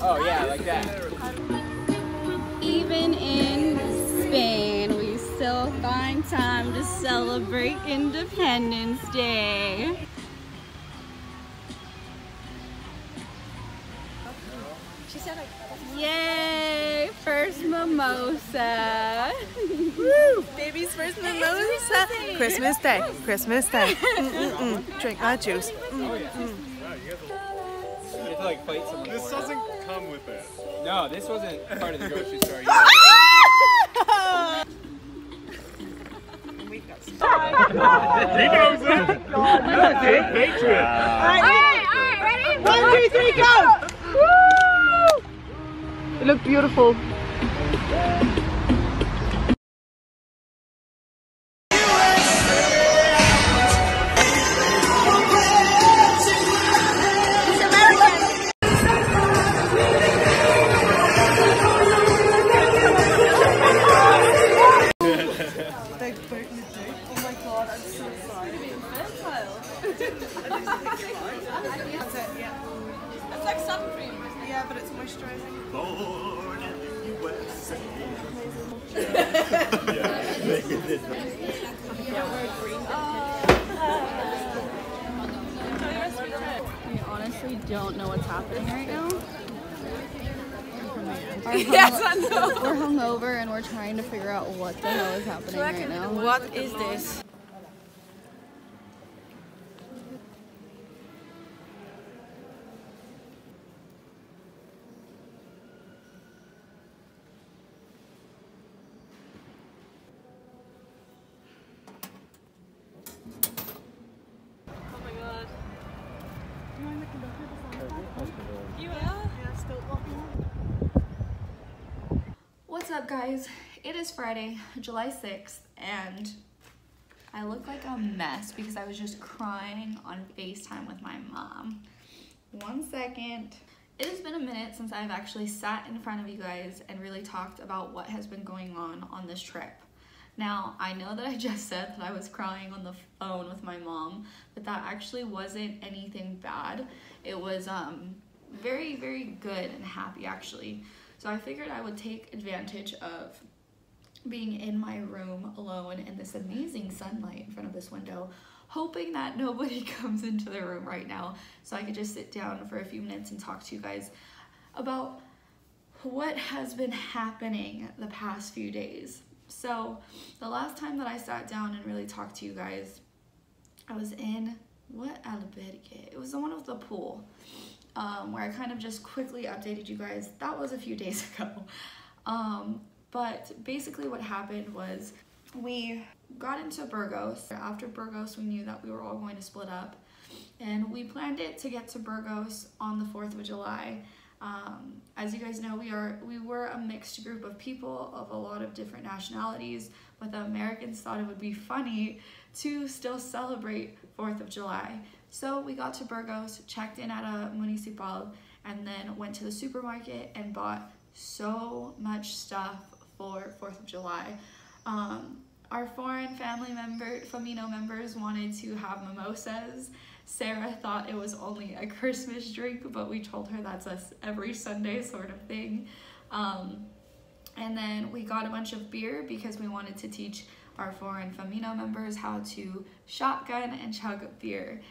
Oh yeah, like that. Even in Spain, we still find time to celebrate Independence Day. Yay! First mimosa. Woo! Baby's first mimosa. Christmas Day. Christmas Day. Drink my juice. You have to like fight someone. This doesn't come with it. No, this wasn't part of the grocery store. He knows it. Good patriot. Alright, ready? 1, 2, 3, go! Woo! You look beautiful. It's like sun cream. Yeah, but it's moisturizing. Born in the USA. We honestly don't know what's happening right now. We're hungover and we're trying to figure out what the hell is happening right now. What is this? What's up, guys? It is Friday, July 6th, and I look like a mess because I was just crying on FaceTime with my mom. 1 second. It has been a minute since I've actually sat in front of you guys and really talked about what has been going on this trip. Now, I know that I just said that I was crying on the phone with my mom, but that actually wasn't anything bad. It was very, very good and happy, actually. So I figured I would take advantage of being in my room alone in this amazing sunlight in front of this window, hoping that nobody comes into the room right now so I could just sit down for a few minutes and talk to you guys about what has been happening the past few days. So the last time that I sat down and really talked to you guys, I was in, what albergue? It was the one with the pool. Where I kind of just quickly updated you guys. That was a few days ago. But basically what happened was we got into Burgos. After Burgos, we knew that we were all going to split up. And we planned it to get to Burgos on the 4th of July. As you guys know, we were a mixed group of people of a lot of different nationalities, but the Americans thought it would be funny to still celebrate 4th of July. So we got to Burgos, checked in at a municipal, and then went to the supermarket and bought so much stuff for 4th of July. Our foreign Famino members wanted to have mimosas. Sarah thought it was only a Christmas drink, but we told her that's us every Sunday sort of thing. And then we got a bunch of beer because we wanted to teach our foreign Famino members how to shotgun and chug beer.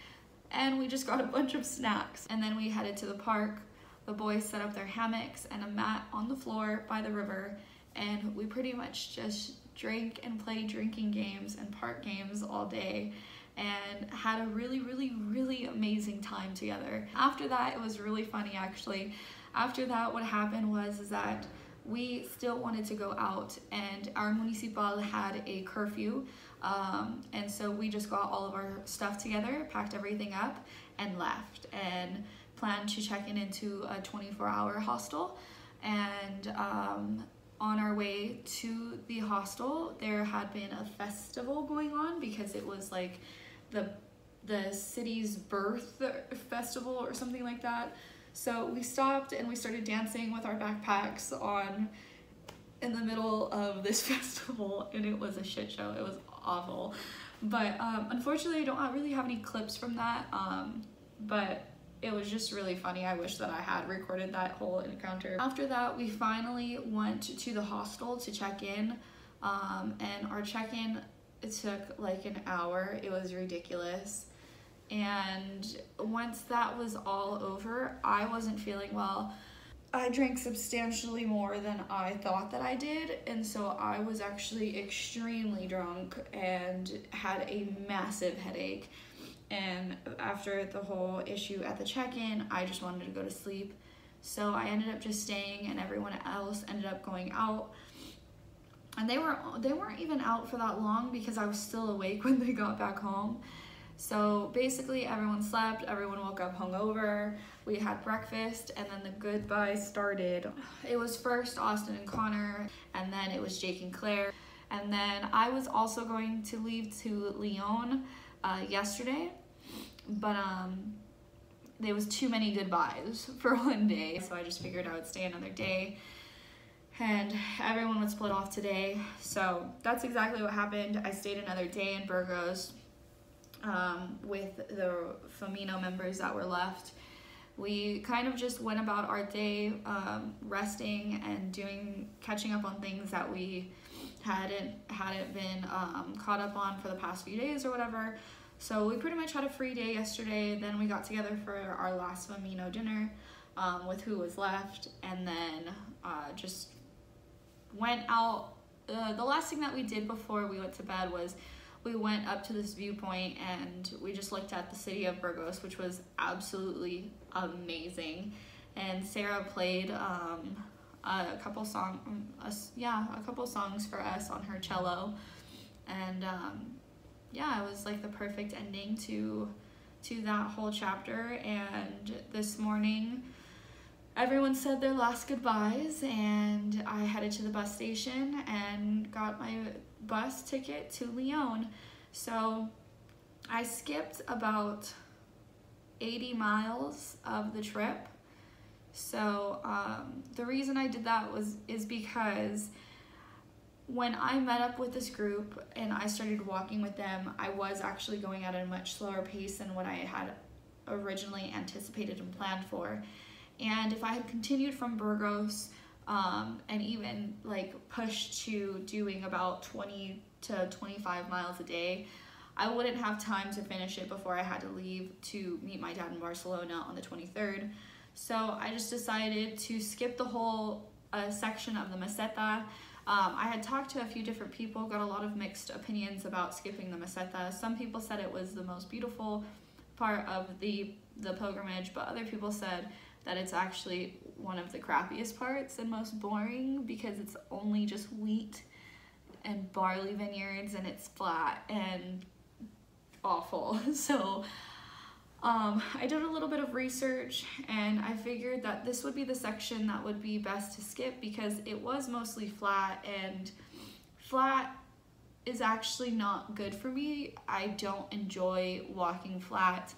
And we just got a bunch of snacks. And then we headed to the park. The boys set up their hammocks and a mat on the floor by the river. And we pretty much just drank and played drinking games and park games all day and had a really, really, really amazing time together. After that, it was really funny, actually. After that, what happened was that we still wanted to go out, and our municipal had a curfew, and so we just got all of our stuff together, packed everything up, and left, and planned to check into a 24-hour hostel. And on our way to the hostel, there had been a festival going on because it was like the city's birth festival or something like that. So we stopped and we started dancing with our backpacks in the middle of this festival, and it was a shit show. It was awful. But unfortunately, I don't really have any clips from that. But it was just really funny. I wish that I had recorded that whole encounter. After that, we finally went to the hostel to check in, and our check-in, it took like an hour. It was ridiculous. And once that was all over, I wasn't feeling well. I drank substantially more than I thought that I did, and so I was actually extremely drunk and had a massive headache. And after the whole issue at the check-in, I just wanted to go to sleep. So I ended up just staying, and everyone else ended up going out. And they weren't even out for that long because I was still awake when they got back home. So basically everyone slept, everyone woke up hungover, we had breakfast, and then the goodbye started. It was first Austin and Connor, and then it was Jake and Claire. And then I was also going to leave to Lyon yesterday, but there was too many goodbyes for one day, so I just figured I would stay another day, and everyone would split off today. So that's exactly what happened. I stayed another day in Burgos with the Camino members that were left. We kind of just went about our day resting and catching up on things that we hadn't been caught up on for the past few days or whatever. So we pretty much had a free day yesterday. Then we got together for our last Camino dinner with who was left, and then just went out. The last thing that we did before we went to bed was we went up to this viewpoint and we just looked at the city of Burgos, which was absolutely amazing. And Sarah played a couple songs for us on her cello, and yeah, it was like the perfect ending to that whole chapter. And this morning everyone said their last goodbyes, and I headed to the bus station and got my bus ticket to Lyon. So I skipped about 80 miles of the trip. So the reason I did that is because when I met up with this group and I started walking with them, I was actually going at a much slower pace than what I had originally anticipated and planned for. And if I had continued from Burgos and even like pushed to doing about 20 to 25 miles a day, I wouldn't have time to finish it before I had to leave to meet my dad in Barcelona on the 23rd. So I just decided to skip the whole section of the Meseta. I had talked to a few different people, got a lot of mixed opinions about skipping the Meseta. Some people said it was the most beautiful part of the pilgrimage, but other people said that it's actually one of the crappiest parts and most boring because it's only just wheat and barley vineyards and it's flat and awful. So I did a little bit of research and I figured that this would be the section that would be best to skip because it was mostly flat, and flat is actually not good for me. I don't enjoy walking flat.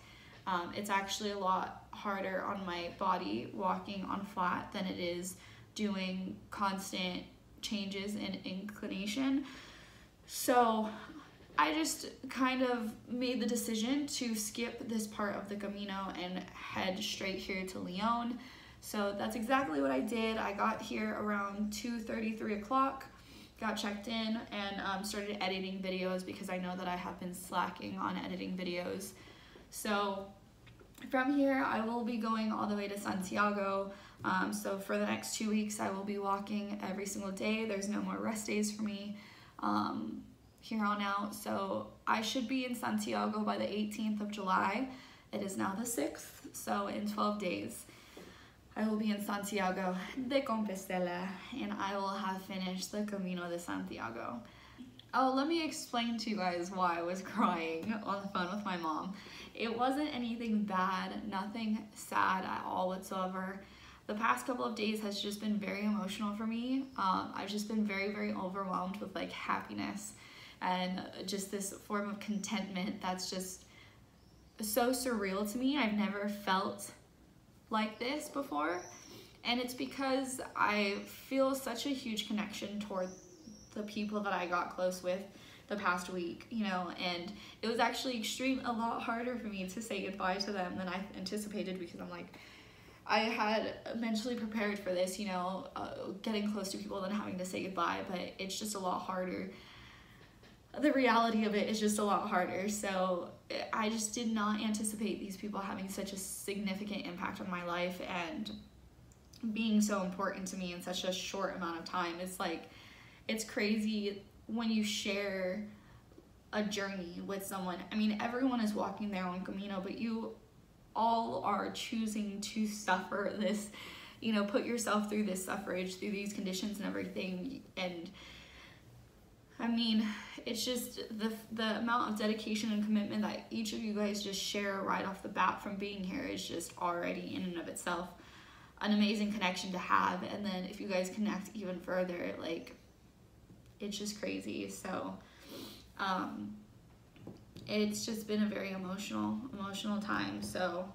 It's actually a lot harder on my body walking on flat than it is doing constant changes in inclination. So I just kind of made the decision to skip this part of the Camino and head straight here to Lyon. So that's exactly what I did. I got here around 2:30, 3 o'clock, got checked in, and started editing videos because I know that I have been slacking on editing videos. So from here, I will be going all the way to Santiago. So for the next 2 weeks, I will be walking every single day. There's no more rest days for me here on out. So I should be in Santiago by the 18th of July. It is now the 6th, so in 12 days, I will be in Santiago de Compostela, and I will have finished the Camino de Santiago. Oh, let me explain to you guys why I was crying on the phone with my mom. It wasn't anything bad, nothing sad at all whatsoever. The past couple of days has just been very emotional for me. I've just been very, very overwhelmed with like happiness and just this form of contentment that's just so surreal to me. I've never felt like this before, and it's because I feel such a huge connection toward the people that I got close with the past week, you know, and it was actually a lot harder for me to say goodbye to them than I anticipated, because I'm like, I had mentally prepared for this, you know, getting close to people and having to say goodbye, but it's just a lot harder. The reality of it is just a lot harder. So I just did not anticipate these people having such a significant impact on my life and being so important to me in such a short amount of time. It's like, it's crazy when you share a journey with someone. I mean, everyone is walking their own Camino, but you all are choosing to suffer this, you know, put yourself through this suffrage, through these conditions and everything. And I mean, it's just the amount of dedication and commitment that each of you guys just share right off the bat from being here is just already in and of itself an amazing connection to have. And then if you guys connect even further, like, it's just crazy. So it's just been a very emotional time. So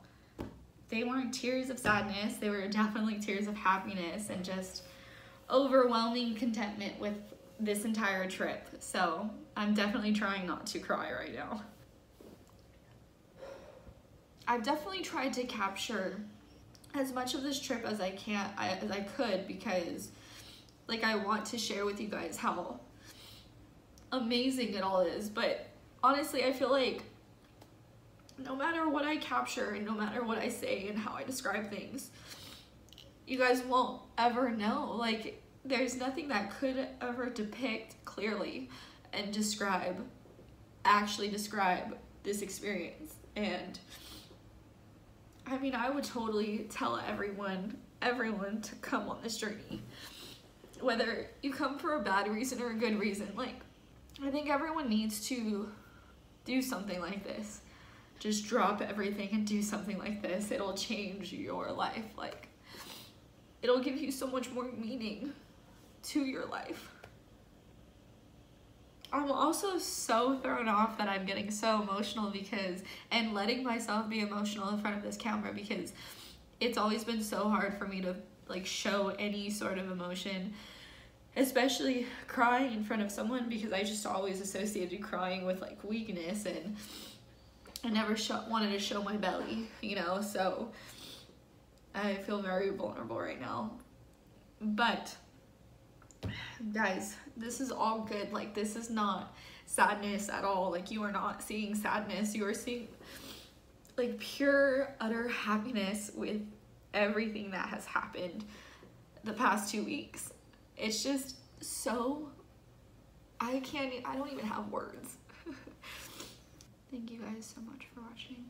they weren't tears of sadness, they were definitely tears of happiness and just overwhelming contentment with this entire trip. So I'm definitely trying not to cry right now. I've definitely tried to capture as much of this trip as I could, because like, I want to share with you guys how amazing it all is. But honestly, I feel like no matter what I capture and no matter what I say and how I describe things, you guys won't ever know. Like, there's nothing that could ever depict clearly and actually describe this experience. And I mean, I would totally tell everyone to come on this journey, whether you come for a bad reason or a good reason. Like, I think everyone needs to do something like this. Just drop everything and do something like this. It'll change your life. Like, it'll give you so much more meaning to your life. I'm also so thrown off that I'm getting so emotional and letting myself be emotional in front of this camera, because it's always been so hard for me to like show any sort of emotion, especially crying in front of someone, because I just always associated crying with like weakness, and I never wanted to show my belly, you know. So I feel very vulnerable right now. But guys, this is all good. Like, this is not sadness at all. Like, you are not seeing sadness, you are seeing like pure utter happiness with everything that has happened the past 2 weeks. It's just so, I don't even have words. Thank you guys so much for watching.